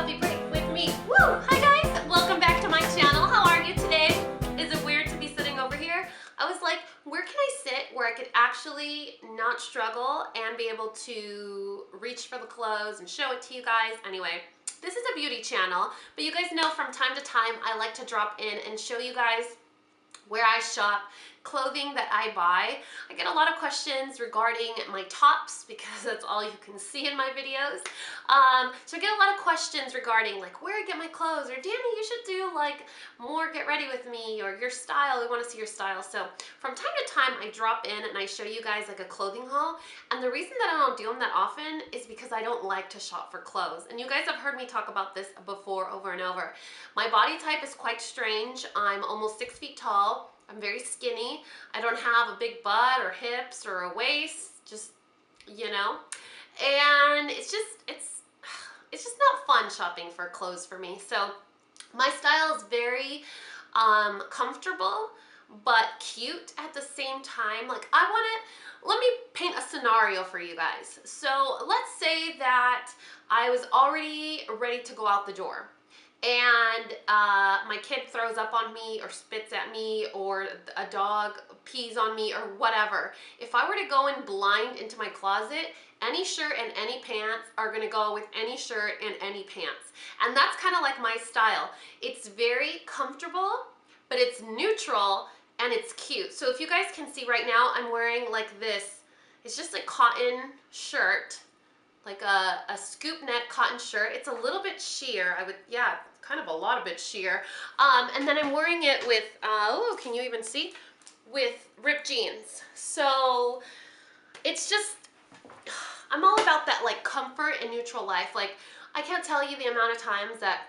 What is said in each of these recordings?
Coffee Break with me. Woo! Hi guys! Welcome back to my channel. How are you today? Is it weird to be sitting over here? I was like, where can I sit where I could actually not struggle and be able to reach for the clothes and show it to you guys? Anyway, this is a beauty channel, but you guys know from time to time I like to drop in and show you guys where I shop, clothing that I buy. I get a lot of questions regarding my tops because that's all you can see in my videos. So I get a lot of questions regarding like where I get my clothes, or Danny, you should do like more get ready with me, or your style, we want to see your style. So from time to time I drop in and I show you guys like a clothing haul, and the reason that I don't do them that often is because I don't like to shop for clothes. And you guys have heard me talk about this before over and over. My body type is quite strange. I'm almost 6 feet tall. I'm very skinny. I don't have a big butt or hips or a waist, just, you know. And it's just not fun shopping for clothes for me. So my style is very comfortable but cute at the same time. Like let me paint a scenario for you guys. So let's say that I was already ready to go out the door, and my kid throws up on me or spits at me, or a dog pees on me, or whatever. If I were to go in blind into my closet, any shirt and any pants are gonna go with any shirt and any pants. And that's kind of like my style. It's very comfortable, but it's neutral and it's cute. So if you guys can see right now, I'm wearing like this. It's just a cotton shirt, like a scoop neck cotton shirt. It's a little bit sheer. Kind of a lot of bit sheer. And then I'm wearing it with, oh, can you even see? With ripped jeans. So it's just, I'm all about that like comfort and neutral life. Like, I can't tell you the amount of times that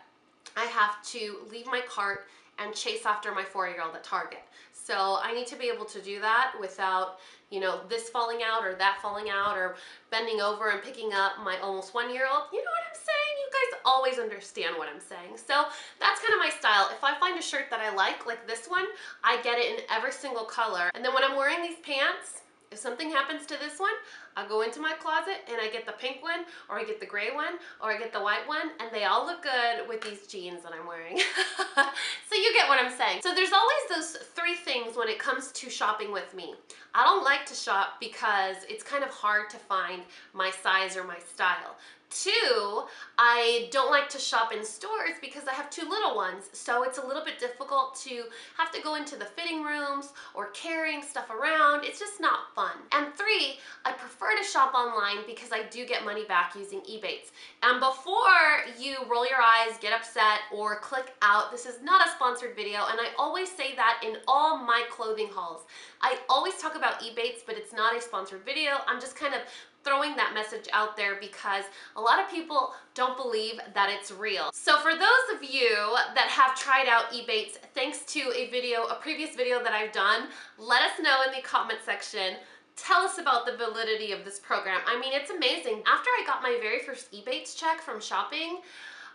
I have to leave my cart and chase after my 4-year-old at Target. So I need to be able to do that without, you know, this falling out or that falling out, or bending over and picking up my almost 1-year-old. You know what I'm saying? You guys always understand what I'm saying. So that's kind of my style. If I find a shirt that I like this one, I get it in every single color. And then when I'm wearing these pants, if something happens to this one, I'll go into my closet and I get the pink one, or I get the gray one, or I get the white one, and they all look good with these jeans that I'm wearing. So you get what I'm saying. So there's always those 3 things when it comes to shopping with me. I don't like to shop because it's kind of hard to find my size or my style. 2, I don't like to shop in stores because I have 2 little ones, so it's a little bit difficult to have to go into the fitting rooms or carrying stuff around. It's just not fun. And 3, I prefer to shop online because I do get money back using ebates. And before you roll your eyes, get upset, or click out, this is not a sponsored video, and I always say that in all my clothing hauls. I always talk about ebates, but it's not a sponsored video. I'm just kind of throwing that message out there because a lot of people don't believe that it's real. So for those of you that have tried out ebates, thanks to a previous video that I've done, let us know in the comment section. Tell us about the validity of this program. I mean, it's amazing. After I got my very first ebates check from shopping,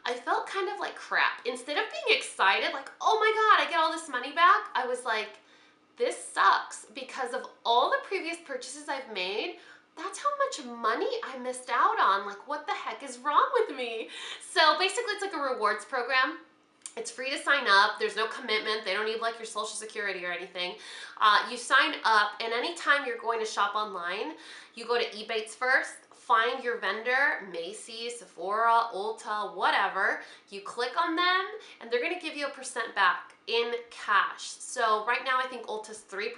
I felt kind of like crap. Instead of being excited, like, oh my God, I get all this money back, I was like, this sucks because of all the previous purchases I've made. That's how much money I missed out on. Like, what the heck is wrong with me? So basically it's like a rewards program. It's free to sign up. There's no commitment. They don't need like your social security or anything. You sign up, and anytime you're going to shop online, you go to ebates first, find your vendor, Macy's, Sephora, Ulta, whatever. You click on them and they're gonna give you a % back in cash. So right now I think Ulta's 3%,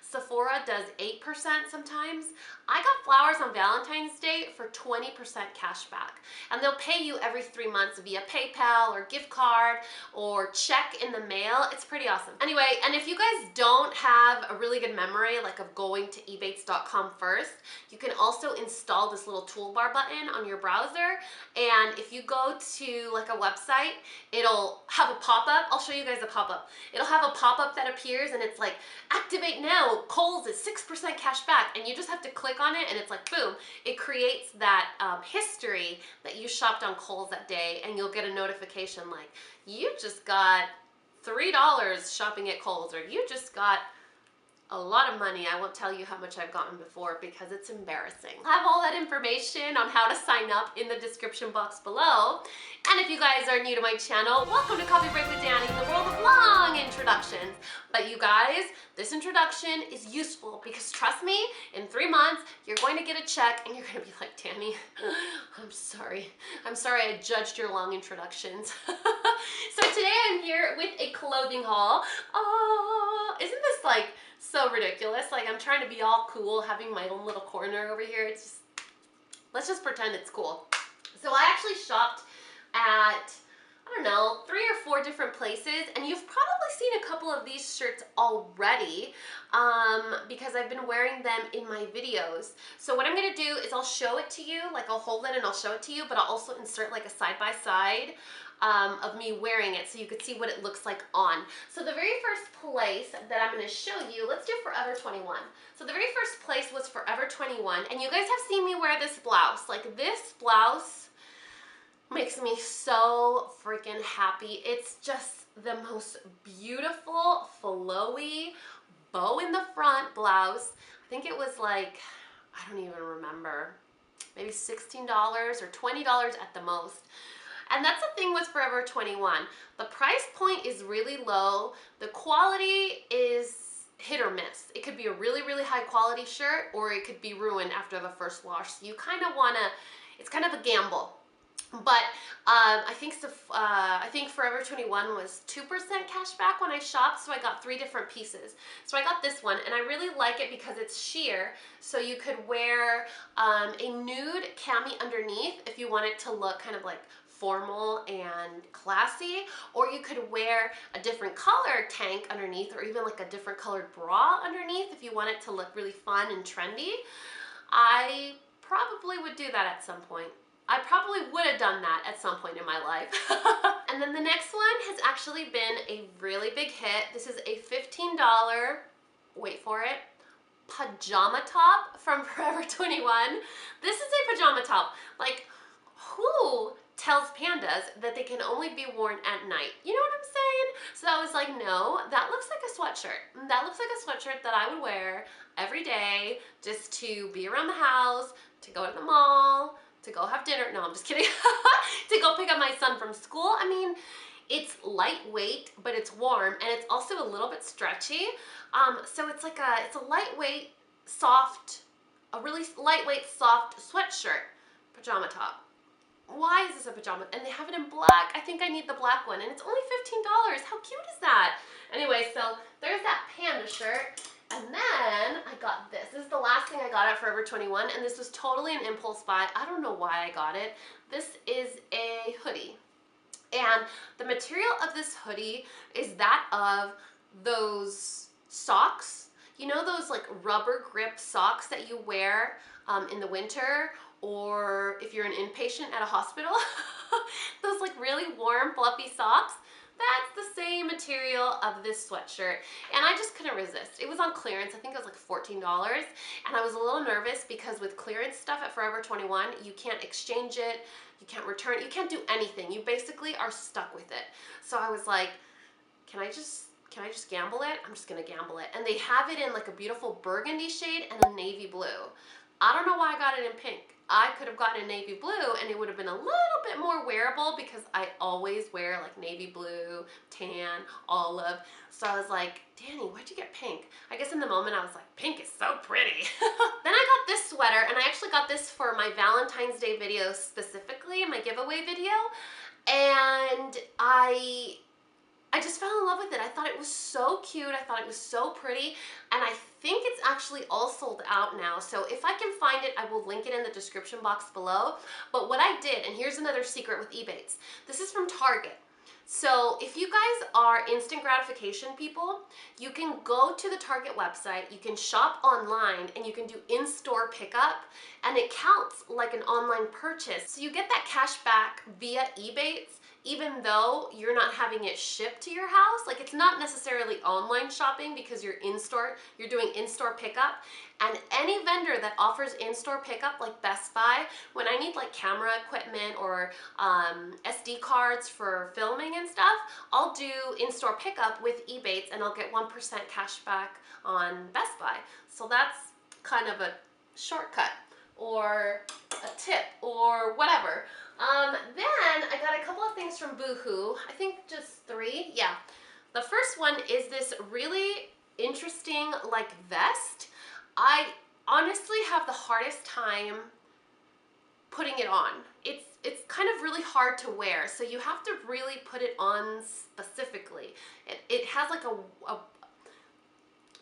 Sephora does 8% sometimes. I got flowers on Valentine's Day for 20% cash back, and they'll pay you every 3 months via PayPal or gift card or check in the mail. It's pretty awesome. Anyway, and if you guys don't have a really good memory like of going to ebates.com first, you can also install this little toolbar button on your browser, and if you go to like a website, it'll have a pop-up. I'll show you guys a pop-up. It'll have a pop-up that appears and it's like, activate now, Kohl's is 6% cash back, and you just have to click on it and it's like, boom, it creates that history that you shopped on Kohl's that day, and you'll get a notification like, you just got $3 shopping at Kohl's, or you just got a lot of money. I won't tell you how much I've gotten before because it's embarrassing. I have all that information on how to sign up in the description box below. And if you guys are new to my channel, welcome to Coffee Break with Danny, the world of long introductions. But you guys, this introduction is useful because trust me, in 3 months, you're going to get a check and you're gonna be like, Danny, I'm sorry. I'm sorry I judged your long introductions. So today I'm here with a clothing haul. Oh, isn't this like so ridiculous? Like I'm trying to be all cool, having my own little corner over here. It's just, let's just pretend it's cool. So I actually shopped at, I don't know, 3 or 4 different places, and you've probably seen a couple of these shirts already because I've been wearing them in my videos. So what I'm gonna do is I'll show it to you, like I'll hold it and I'll show it to you, but I'll also insert like a side-by-side of me wearing it so you could see what it looks like on. So the very first place that I'm gonna show you, let's do Forever 21. So the very first place was Forever 21, and you guys have seen me wear this blouse. Like this blouse makes me so freaking happy. It's just the most beautiful, flowy, bow in the front blouse. I think it was like, I don't even remember, maybe $16 or $20 at the most. And that's the thing with Forever 21. The price point is really low. The quality is hit or miss. It could be a really, really high quality shirt, or it could be ruined after the first wash. So you kind of wanna, it's kind of a gamble. But I think Forever 21 was 2% cash back when I shopped, so I got 3 different pieces. So I got this one, and I really like it because it's sheer, so you could wear a nude cami underneath if you want it to look kind of like formal and classy, or you could wear a different color tank underneath, or even like a different colored bra underneath if you want it to look really fun and trendy. I probably would do that at some point. I probably would have done that at some point in my life. And then the next one has actually been a really big hit. This is a $15, wait for it, pajama top from Forever 21. This is a pajama top. Like, who tells pandas that they can only be worn at night? You know what I'm saying? So I was like, no, that looks like a sweatshirt. That looks like a sweatshirt that I would wear every day just to be around the house, to go to the mall, to go have dinner. No, I'm just kidding. To go pick up my son from school. I mean, it's lightweight, but it's warm, and it's also a little bit stretchy. So it's like it's a lightweight, soft, a really lightweight, soft sweatshirt, pajama top. Why is this a pajama? And they have it in black. I think I need the black one, and it's only $15. How cute is that? Anyway, so there's that panda shirt. And then I got this. This is the last thing I got at Forever 21, and this was totally an impulse buy. I don't know why I got it. This is a hoodie. And the material of this hoodie is that of those socks. You know those like rubber grip socks that you wear in the winter, or if you're an inpatient at a hospital? Those like really warm, fluffy socks. That's the same material of this sweatshirt, and I just couldn't resist. It was on clearance. I think it was like $14, and I was a little nervous because with clearance stuff at Forever 21, you can't exchange it, you can't return it, you can't do anything. You basically are stuck with it. So I was like, can I just gamble it? I'm just gonna gamble it. And they have it in like a beautiful burgundy shade and a navy blue. I don't know why I got it in pink. I could have gotten a navy blue and it would have been a little bit more wearable because I always wear like navy blue, tan, olive. So I was like, Danny, why'd you get pink? I guess in the moment I was like, pink is so pretty. Then I got this sweater, and I actually got this for my Valentine's Day video specifically, my giveaway video. And I just fell in love with it. I thought it was so cute. I thought it was so pretty. And I think it's actually all sold out now. So if I can find it, I will link it in the description box below. But what I did, and here's another secret with ebates. This is from Target. So if you guys are instant gratification people, you can go to the Target website, you can shop online, and you can do in-store pickup, and it counts like an online purchase. So you get that cash back via ebates, even though you're not having it shipped to your house. Like, it's not necessarily online shopping because you're in-store, you're doing in-store pickup. And any vendor that offers in-store pickup, like Best Buy, when I need like camera equipment or SD cards for filming shopping and stuff, I'll do in-store pickup with ebates and I'll get 1% cash back on Best Buy. So that's kind of a shortcut or a tip or whatever. Then I got a couple of things from Boohoo. I think just 3. Yeah. The first one is this really interesting like vest. I honestly have the hardest time putting it on. It's kind of really hard to wear, so you have to really put it on specifically. It has like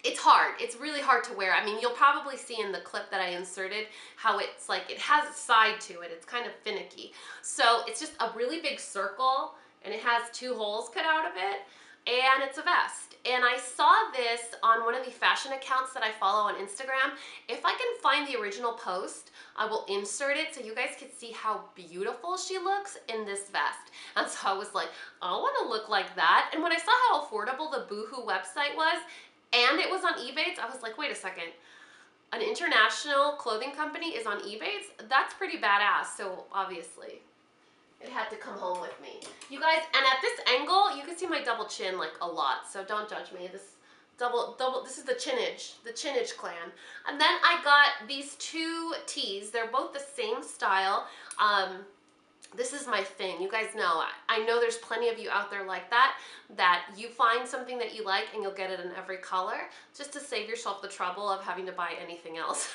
it's hard. It's really hard to wear. I mean, you'll probably see in the clip that I inserted how it's like, it has a side to it. It's kind of finicky. So it's just a really big circle and it has 2 holes cut out of it, and it's a vest. And I saw this on one of the fashion accounts that I follow on Instagram. If I can find the original post, I will insert it so you guys can see how beautiful she looks in this vest. And so I was like, I want to look like that. And when I saw how affordable the Boohoo website was, and it was on ebates, I was like, wait a second. An international clothing company is on ebates? That's pretty badass. So obviously, it had to come home with me. You guys, and at this angle, you can see my double chin like a lot. So don't judge me. This this is the chinage clan. And then I got these 2 tees. They're both the same style. This is my thing. You guys know, I know there's plenty of you out there like that you find something that you like and you'll get it in every color just to save yourself the trouble of having to buy anything else.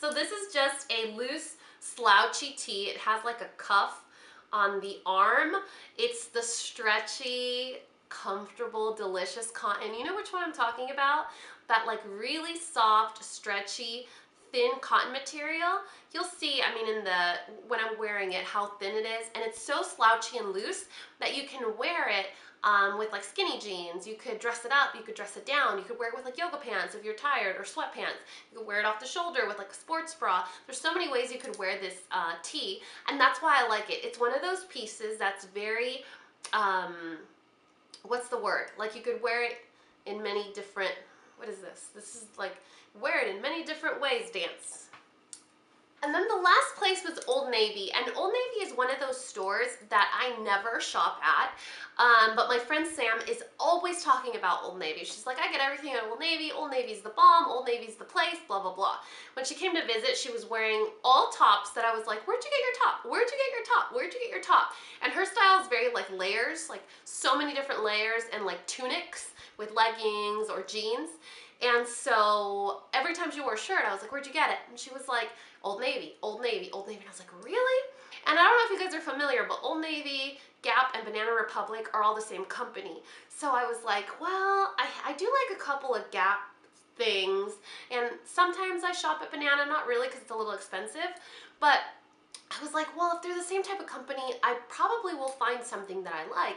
So this is just a loose slouchy tee. It has like a cuff on the arm. It's the stretchy, comfortable, delicious cotton. You know which one I'm talking about? That like really soft, stretchy, thin cotton material. You'll see, I mean, when I'm wearing it, how thin it is, and it's so slouchy and loose that you can wear it with like skinny jeans. You could dress it up, you could dress it down, you could wear it with like yoga pants if you're tired, or sweatpants. You could wear it off the shoulder with like a sports bra. There's so many ways you could wear this tee, and that's why I like it. It's one of those pieces that's very, what's the word? Like you could wear it in many different, what is this? This is like, wear it in many different ways, dance. And then the last place was Old Navy, and Old Navy is one of those stores that I never shop at, but my friend Sam is always talking about Old Navy. She's like, I get everything at Old Navy, Old Navy's the bomb, Old Navy's the place, blah, blah, blah. When she came to visit, she was wearing all tops that I was like, where'd you get your top? Where'd you get your top? Where'd you get your top? And her style is very like layers, like so many different layers, and like tunics with leggings or jeans. And so every time she wore a shirt, I was like, where'd you get it? And she was like, Old Navy, Old Navy, Old Navy. And I was like, really? And I don't know if you guys are familiar, but Old Navy, Gap, and Banana Republic are all the same company. So I was like, well, I do like a couple of Gap things. And sometimes I shop at Banana, not really because it's a little expensive. But I was like, well, if they're the same type of company, I probably will find something that I like.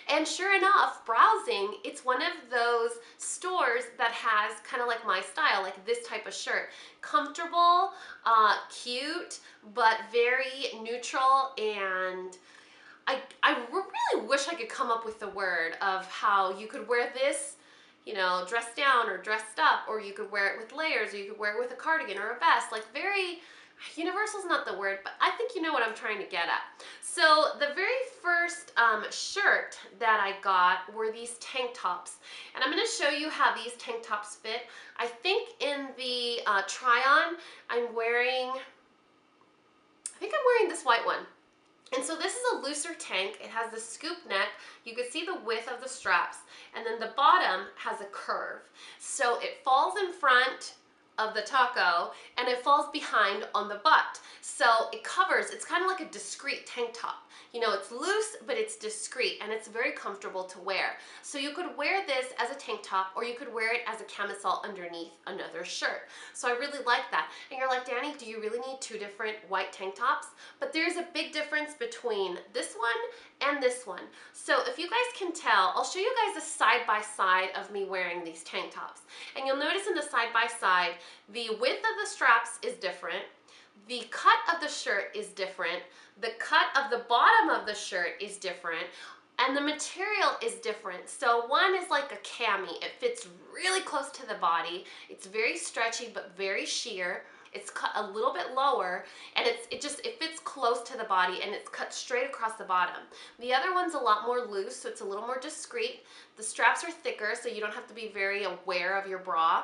And sure enough, browsing, it's one of those stores that has kind of like my style, like this type of shirt. Comfortable, cute, but very neutral, and I really wish I could come up with the word of how you could wear this, you know, dressed down or dressed up, or you could wear it with layers, or you could wear it with a cardigan or a vest, like very... Universal's not the word, but I think you know what I'm trying to get at. So the very first shirt that I got were these tank tops. And I'm going to show you how these tank tops fit. I think in the try-on, I'm wearing this white one. And so this is a looser tank. It has the scoop neck. You can see the width of the straps. And then the bottom has a curve. So it falls in front of the taco, and it falls behind on the butt. So it covers, it's kind of like a discreet tank top. You know, it's loose, but it's discreet, and it's very comfortable to wear. So you could wear this as a tank top, or you could wear it as a camisole underneath another shirt. So I really like that. And you're like, Dani, do you really need 2 different white tank tops? But there's a big difference between this one and this one. So if you guys can tell, I'll show you guys a side-by-side of me wearing these tank tops. And you'll notice in the side-by-side, the width of the straps is different. The cut of the shirt is different. The cut of the bottom of the shirt is different. And the material is different. So one is like a cami. It fits really close to the body. It's very stretchy but very sheer. It's cut a little bit lower, and it fits close to the body, and it's cut straight across the bottom. The other one's a lot more loose, so it's a little more discreet. The straps are thicker, so you don't have to be very aware of your bra.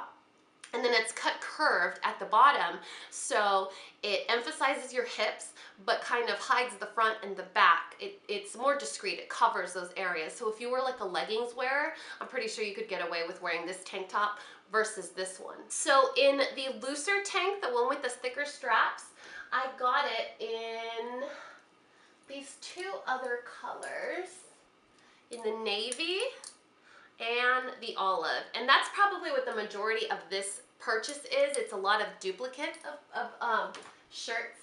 And then it's cut curved at the bottom, so it emphasizes your hips, but kind of hides the front and the back. It's more discreet, it covers those areas. So if you were like a leggings wearer, I'm pretty sure you could get away with wearing this tank top versus this one. So in the looser tank, the one with the thicker straps, I got it in these two other colors, in the navy and the olive. And that's probably what the majority of this purchase is. It's a lot of duplicate of shirts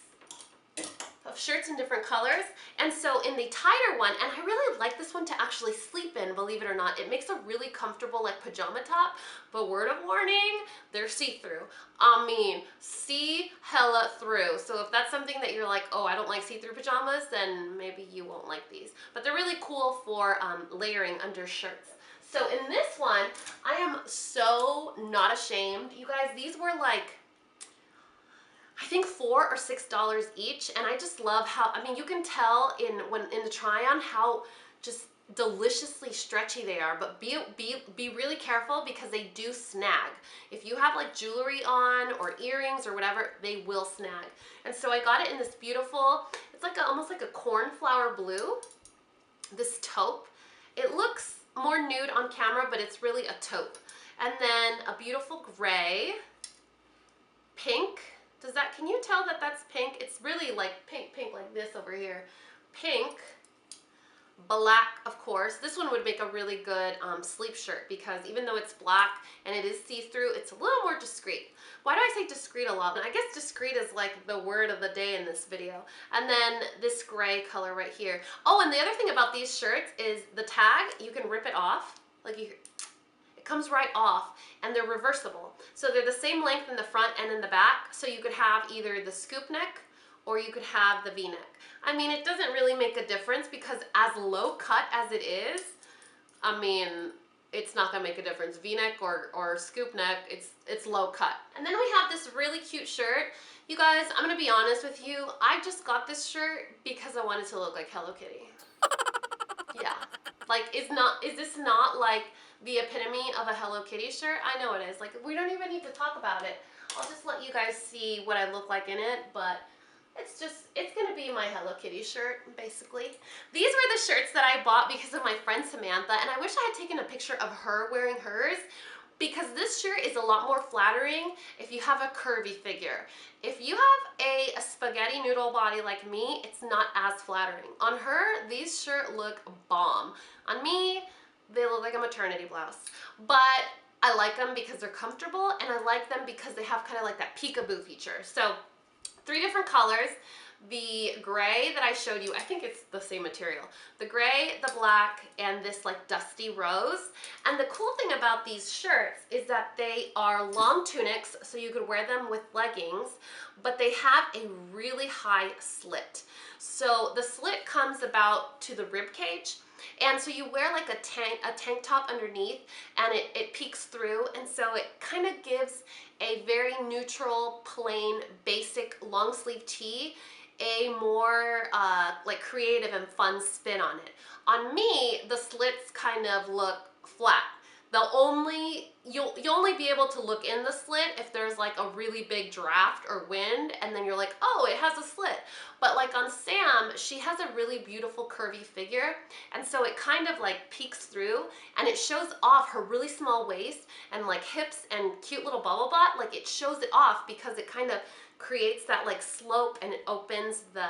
in different colors. And so in the tighter one, and I really like this one to actually sleep in, believe it or not, it makes a really comfortable like pajama top, but word of warning, they're see-through. I mean, see hella through. So if that's something that you're like, oh, I don't like see-through pajamas, then maybe you won't like these. But they're really cool for layering under shirts. So in this one, I am so not ashamed. You guys, these were like, I think $4 or $6 each, and I just love how, I mean, you can tell in the try-on how just deliciously stretchy they are, but be really careful because they do snag. If you have like jewelry on or earrings or whatever, they will snag. And so I got it in this beautiful, it's like almost like a cornflower blue, this taupe. It looks more nude on camera, but it's really a taupe. And then a beautiful gray, pink. Can you tell that that's pink? It's really like pink like this over here. Pink, black, of course. This one would make a really good sleep shirt because even though it's black and it is see-through, it's a little more discreet. Why do I say discreet a lot? And I guess discreet is like the word of the day in this video. And then this gray color right here. Oh, and the other thing about these shirts is the tag, you can rip it off. Like it comes right off, and they're reversible. So they're the same length in the front and in the back. So you could have either the scoop neck or you could have the V-neck. I mean, it doesn't really make a difference because as low cut as it is, I mean, it's not gonna make a difference. V-neck or scoop neck, it's low cut. And then we have this really cute shirt. You guys, I'm gonna be honest with you. I just got this shirt because I wanted to look like Hello Kitty. Yeah, like is this not like the epitome of a Hello Kitty shirt? I know it is. Like, we don't even need to talk about it. I'll just let you guys see what I look like in it, but it's gonna be my Hello Kitty shirt, basically. These were the shirts that I bought because of my friend Samantha, and I wish I had taken a picture of her wearing hers, because this shirt is a lot more flattering if you have a curvy figure. If you have a spaghetti noodle body like me, it's not as flattering. On her, these shirts look bomb. On me, they look like a maternity blouse. But I like them because they're comfortable, and I like them because they have kind of like that peekaboo feature. So 3 different colors. The gray that I showed you, I think it's the same material. The gray, the black, and this like dusty rose. And the cool thing about these shirts is that they are long tunics, so you could wear them with leggings, but they have a really high slit. So the slit comes about to the rib cage, and so you wear like a tank top underneath, and it peeks through, and so it kind of gives a very neutral, plain, basic long sleeve tee a more like creative and fun spin on it. On me, the slits kind of look flat. You'll only be able to look in the slit if there's like a really big draft or wind, and then you're like, oh, it has a slit. But like on Sam, she has a really beautiful curvy figure, and so it kind of like peeks through, and it shows off her really small waist and like hips and cute little bubble butt. Like, it shows it off because it kind of creates that like slope, and it opens the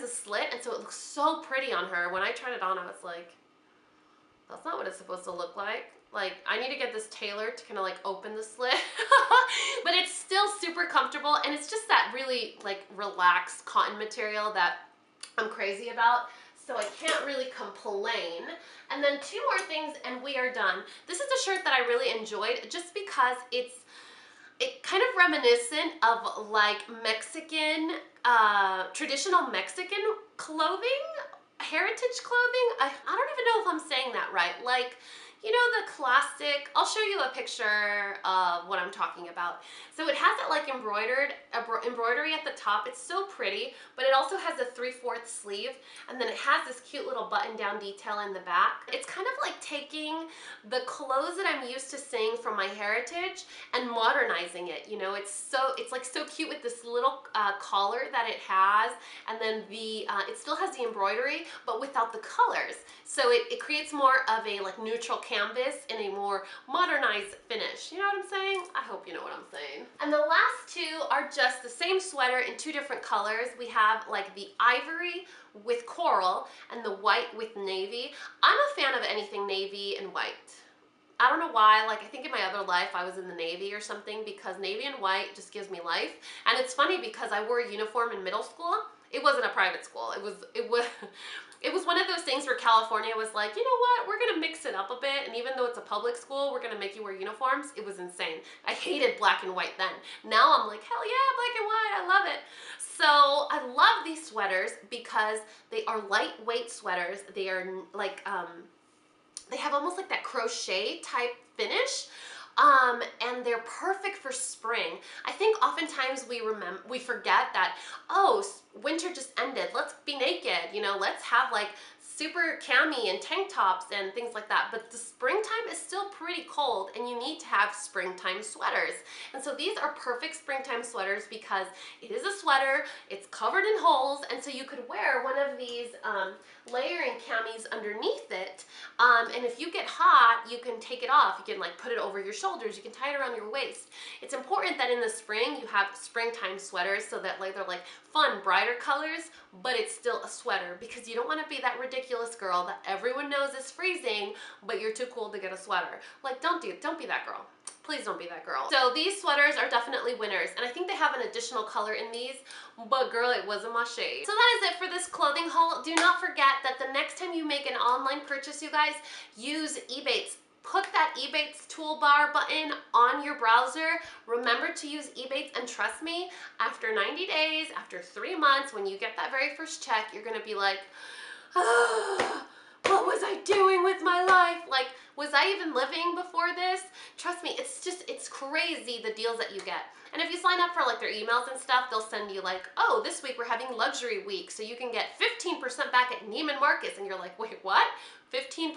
slit, and so it looks so pretty on her. When I tried it on, I was like, that's not what it's supposed to look like. Like, I need to get this tailored to kind of like open the slit. But it's still super comfortable, and it's just that really like relaxed cotton material that I'm crazy about. So I can't really complain. And then 2 more things and we are done. This is a shirt that I really enjoyed just because it's kind of reminiscent of like Mexican, traditional Mexican clothing, heritage clothing. I don't even know if I'm saying that right. Like, you know, the classic, I'll show you a picture of what I'm talking about. So it has it like embroidery at the top. It's so pretty, but it also has a 3/4 sleeve, and then it has this cute little button down detail in the back. It's kind of like taking the clothes that I'm used to seeing from my heritage and modernizing it. You know, it's like so cute with this little collar that it has, and then it still has the embroidery, but without the colors. So it creates more of a like neutral canvas in a more modernized finish. You know what I'm saying? I hope you know what I'm saying. And the last two are just the same sweater in 2 different colors. We have like the ivory with coral and the white with navy. I'm a fan of anything navy and white. I don't know why, like I think in my other life I was in the Navy or something, because navy and white just gives me life. And it's funny because I wore a uniform in middle school. It wasn't a private school. It was one of those things where California was like, you know what, we're gonna mix it up a bit, and even though it's a public school, we're gonna make you wear uniforms. It was insane. I hated black and white then. Now I'm like, hell yeah, black and white, I love it. So I love these sweaters because they are lightweight sweaters. They are like, they have almost like that crochet type finish. And they're perfect for spring. I think oftentimes we forget that, oh, winter just ended, let's be naked, you know, let's have like super cami and tank tops and things like that. But the springtime is still pretty cold, and you need to have springtime sweaters. And so these are perfect springtime sweaters because it is a sweater, it's covered in holes, and so you could wear one of these layering camis underneath it. And if you get hot, you can take it off. You can like put it over your shoulders, you can tie it around your waist. It's important that in the spring you have springtime sweaters so that like they're like fun, brighter colors, but it's still a sweater, because you don't want to be that ridiculous girl that everyone knows is freezing, but you're too cool to get a sweater. Like, don't be that girl. Please don't be that girl. So these sweaters are definitely winners, and I think they have an additional color in these, but girl, it wasn't my shade. So that is it for this clothing haul. Do not forget that the next time you make an online purchase, you guys, use ebates. Put that ebates toolbar button on your browser. Remember to use ebates, and trust me, after 90 days, after 3 months, when you get that very first check, you're gonna be like, oh, what was I doing with my life? Like, was I even living before this? Trust me, it's crazy the deals that you get. And if you sign up for like their emails and stuff, they'll send you like, oh, this week we're having luxury week, so you can get 15% back at Neiman Marcus. And you're like, wait, what? 15%?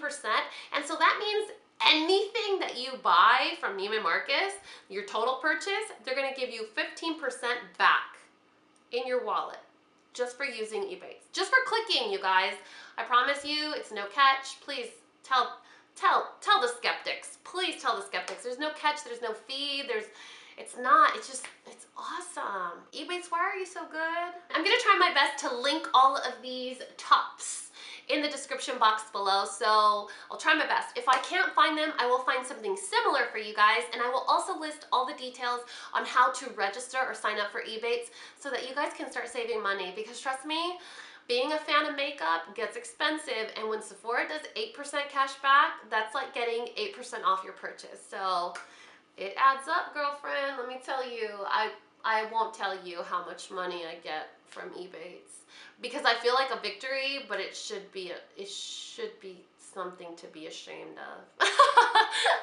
And so that means anything that you buy from Neiman Marcus, your total purchase, they're gonna give you 15% back in your wallet just for using ebates. Just for clicking, you guys. I promise you, it's no catch. Please tell the skeptics. Please tell the skeptics. There's no catch, there's no fee, it's awesome. ebates, why are you so good? I'm gonna try my best to link all of these tops in the description box below, so I'll try my best. If I can't find them, I will find something similar for you guys, and I will also list all the details on how to register or sign up for ebates so that you guys can start saving money, because trust me, being a fan of makeup gets expensive, and when Sephora does 8% cash back, that's like getting 8% off your purchase. So it adds up, girlfriend. Let me tell you, I won't tell you how much money I get from ebates, because I feel like a victory, but it should be something to be ashamed of.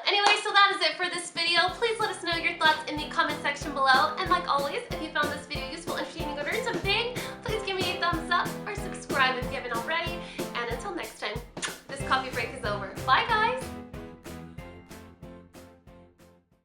Anyway, so that is it for this video. Please let us know your thoughts in the comment section below, and like always, if you found this video useful, entertaining, or learned something,